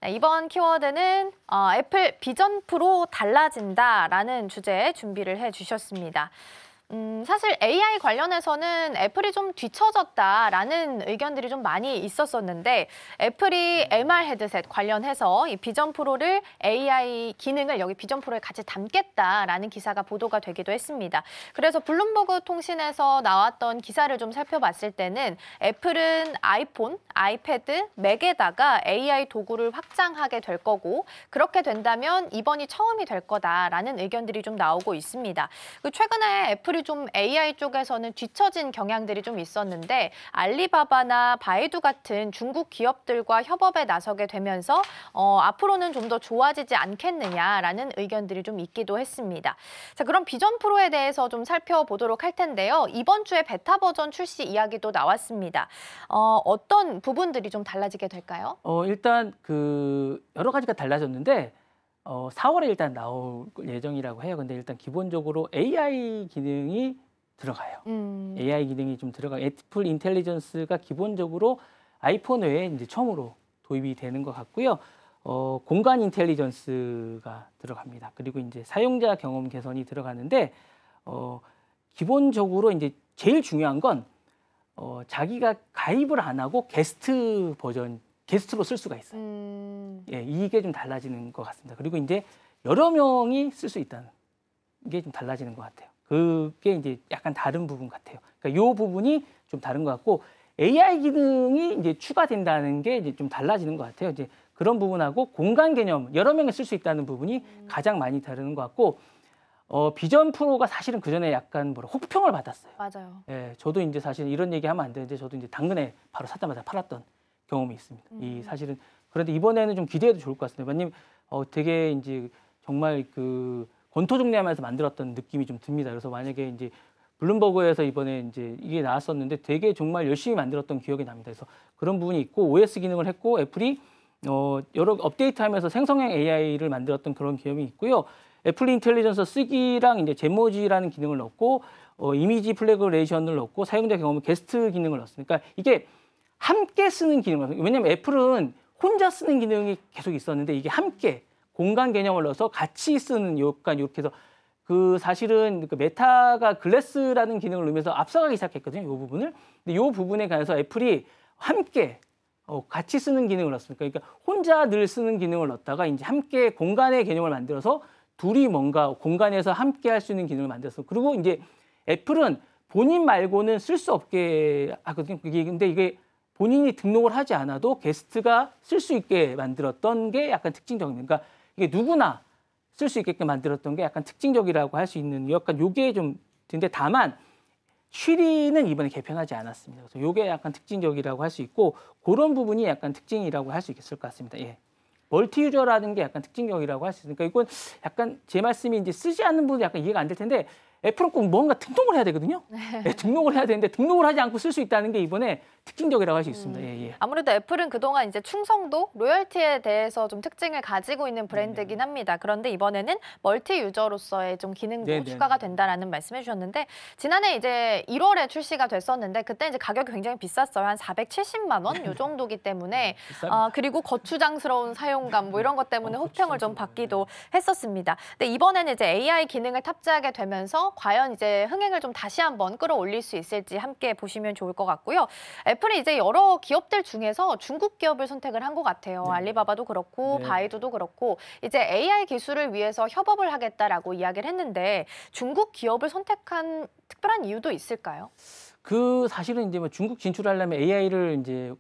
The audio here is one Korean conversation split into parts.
네, 이번 키워드는 애플 비전 프로 달라진다라는 주제 준비를 해주셨습니다. 사실 AI 관련해서는 애플이 좀 뒤처졌다라는 의견들이 좀 많이 있었었는데 애플이 MR 헤드셋 관련해서 이 비전 프로를 AI 기능을 여기 비전 프로에 같이 담겠다라는 기사가 보도가 되기도 했습니다. 그래서 블룸버그 통신에서 나왔던 기사를 좀 살펴봤을 때는 애플은 아이폰, 아이패드, 맥에다가 AI 도구를 확장하게 될 거고 그렇게 된다면 이번이 처음이 될 거다라는 의견들이 좀 나오고 있습니다. 최근에 애플이 좀 AI 쪽에서는 뒤처진 경향들이 좀 있었는데 알리바바나 바이두 같은 중국 기업들과 협업에 나서게 되면서 앞으로는 좀 더 좋아지지 않겠느냐라는 의견들이 좀 있기도 했습니다. 자, 그럼 비전 프로에 대해서 좀 살펴보도록 할 텐데요. 이번 주에 베타 버전 출시 이야기도 나왔습니다. 어떤 부분들이 좀 달라지게 될까요? 일단 여러 가지가 달라졌는데 4월에 일단 나올 예정이라고 해요. 근데 일단 기본적으로 AI 기능이 들어가요. AI 기능이 좀 들어가. 애플 인텔리전스가 기본적으로 아이폰 외에 이제 처음으로 도입이 되는 것 같고요. 공간 인텔리전스가 들어갑니다. 그리고 이제 사용자 경험 개선이 들어가는데 기본적으로 이제 제일 중요한 건 자기가 가입을 안 하고 게스트 버전 게스트로 쓸 수가 있어요. 예, 이게 좀 달라지는 것 같습니다. 그리고 이제 여러 명이 쓸 수 있다는 게 좀 달라지는 것 같아요. 그게 이제 약간 다른 부분 같아요. 그러니까 이 부분이 좀 다른 것 같고 AI 기능이 이제 추가된다는 게 이제 좀 달라지는 것 같아요. 이제 그런 부분하고 공간 개념 여러 명이 쓸 수 있다는 부분이 가장 많이 다르는 것 같고 비전 프로가 사실은 그 전에 약간 혹평을 받았어요. 맞아요. 예, 저도 이제 사실 이런 얘기하면 안 되는데 저도 이제 당근에 바로 샀자마자 팔았던 경험이 있습니다. 이 사실은 그런데 이번에는 좀 기대해도 좋을 것 같습니다. 왜냐면 되게 이제 정말 권토중례하면서 만들었던 느낌이 좀 듭니다. 그래서 만약에 이제 블룸버그에서 이번에 이제 이게 나왔었는데 되게 정말 열심히 만들었던 기억이 납니다. 그래서 그런 부분이 있고 OS 기능을 했고 애플이 여러 업데이트하면서 생성형 AI를 만들었던 그런 기억이 있고요. 애플 인텔리전스 쓰기랑 이제 제모지라는 기능을 넣고 이미지 플래그레이션을 넣고 사용자 경험 게스트 기능을 넣었으니까 이게 함께 쓰는 기능을 왜냐하면 애플은 혼자 쓰는 기능이 계속 있었는데 이게 함께 공간 개념을 넣어서 같이 쓰는 약간 이렇게 해서 사실은 메타가 글래스라는 기능을 넣으면서 앞서가기 시작했거든요. 이 부분을. 근데 이 부분에 관해서 애플이 함께 같이 쓰는 기능을 넣었으니까 그러니까 혼자 늘 쓰는 기능을 넣었다가 이제 함께 공간의 개념을 만들어서 둘이 뭔가 공간에서 함께 할 수 있는 기능을 만들었어. 그리고 이제 애플은 본인 말고는 쓸 수 없게 하거든요. 근데 이게 본인이 등록을 하지 않아도 게스트가 쓸 수 있게 만들었던 게 약간 특징적입니다. 그러니까 이게 누구나 쓸 수 있게끔 만들었던 게 약간 특징적이라고 할 수 있는 약간 요게 좀 근데 다만 쉬리는 이번에 개편하지 않았습니다. 그래서 요게 약간 특징적이라고 할 수 있고 그런 부분이 약간 특징이라고 할 수 있을 것 같습니다. 예. 멀티 유저라는 게 약간 특징적이라고 할 수 있으니까 이건 약간 제 말씀이 이제 쓰지 않는 분은 약간 이해가 안 될 텐데 애플은 꼭 뭔가 등록을 해야 되거든요. 네, 등록을 해야 되는데 등록을 하지 않고 쓸 수 있다는 게 이번에 특징적이라고 할 수 있습니다. 예, 예. 아무래도 애플은 그동안 이제 충성도, 로열티에 대해서 좀 특징을 가지고 있는 브랜드긴 합니다. 그런데 이번에는 멀티 유저로서의 좀 기능도 추가가 된다라는 말씀해 주셨는데 지난해 이제 1월에 출시가 됐었는데 그때 이제 가격이 굉장히 비쌌어요. 한 470만 원 요 정도기 때문에 그리고 거추장스러운 사용감 뭐 이런 것 때문에 혹평을 좀 받기도 했었습니다. 근데 이번에는 이제 AI 기능을 탑재하게 되면서 과연 이제 흥행을 좀 다시 한번 끌어올릴 수 있을지 함께 보시면 좋을 것 같고요. 애플이 이제 여러 기업들 중에서 중국 기업을 선택을 한 것 같아요. 알리바바도 그렇고 바이두도 그렇고 이제 AI 기술을 위해서 협업을 하겠다라고 이야기를 했는데 중국 기업을 선택한 특별한 이유도 있을까요? 사실은 이제 중국 진출하려면 AI를 이제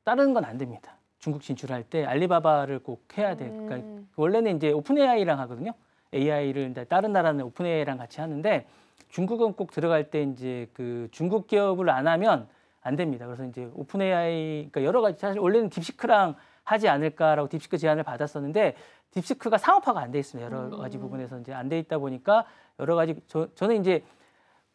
따르는 건 안 됩니다. 중국 진출할 때 알리바바를 꼭 해야 돼. 그러니까 원래는 이제 오픈 AI랑 하거든요. AI를 다른 나라는 오픈 AI랑 같이 하는데 중국은 꼭 들어갈 때 이제 중국 기업을 안 하면 안 됩니다. 그래서 이제 오픈 AI 그러니까 여러 가지 사실 원래는 딥시크랑 하지 않을까라고 딥시크 제안을 받았었는데 딥시크가 상업화가 안 돼 있습니다. 여러 가지 부분에서 이제 안 돼 있다 보니까 여러 가지 저는 이제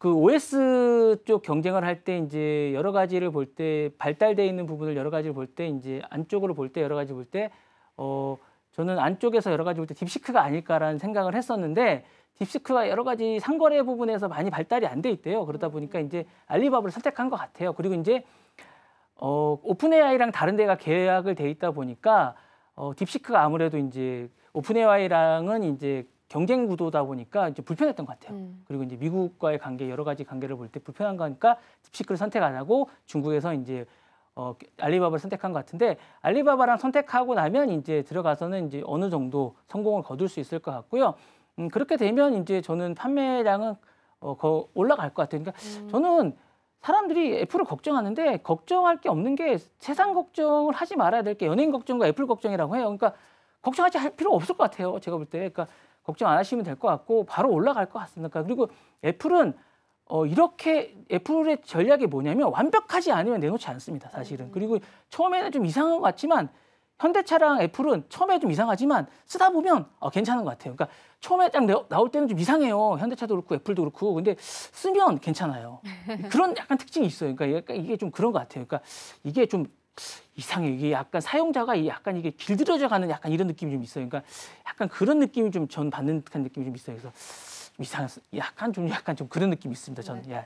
OS 쪽 경쟁을 할 때 이제 여러 가지를 볼 때 발달돼 있는 부분을 여러 가지를 볼 때 이제 안쪽으로 볼 때 여러 가지 볼 때 저는 안쪽에서 여러 가지 볼 때 딥시크가 아닐까라는 생각을 했었는데 딥시크가 여러 가지 상거래 부분에서 많이 발달이 안 돼 있대요. 그러다 보니까 이제 알리바바를 선택한 것 같아요. 그리고 이제 오픈 AI랑 다른 데가 계약을 돼 있다 보니까 딥시크가 아무래도 이제 오픈 AI랑은 이제 경쟁 구도다 보니까 이제 불편했던 것 같아요. 그리고 이제 미국과의 관계 여러 가지 관계를 볼 때 불편한 거니까 딥시크를 선택 안 하고 중국에서 이제 알리바바를 선택한 것 같은데 알리바바랑 선택하고 나면 이제 들어가서는 이제 어느 정도 성공을 거둘 수 있을 것 같고요. 그렇게 되면 이제 저는 판매량은 올라갈 것 같아요. 그러니까 저는 사람들이 애플을 걱정하는데 걱정할 게 없는 게 세상 걱정을 하지 말아야 될 게 연예인 걱정과 애플 걱정이라고 해요. 그러니까 걱정하지 할 필요가 없을 것 같아요. 제가 볼 때. 그러니까 걱정 안 하시면 될 것 같고 바로 올라갈 것 같습니다. 그리고 애플은 이렇게 애플의 전략이 뭐냐면 완벽하지 않으면 내놓지 않습니다. 사실은. 그리고 처음에는 좀 이상한 것 같지만 현대차랑 애플은 처음에 좀 이상하지만 쓰다 보면 괜찮은 것 같아요. 그러니까 처음에 딱 나올 때는 좀 이상해요. 현대차도 그렇고 애플도 그렇고. 근데 쓰면 괜찮아요. 그런 약간 특징이 있어요. 그러니까 약간 이게 좀 그런 것 같아요. 그러니까 이게 좀 이상해요. 이게 약간 사용자가 약간 이게 길들여져 가는 약간 이런 느낌이 좀 있어요. 그러니까 약간 그런 느낌이 좀 전 받는 듯한 느낌이 좀 있어요. 그래서 좀 이상해서 약간 좀 그런 느낌이 있습니다. 저는. 예.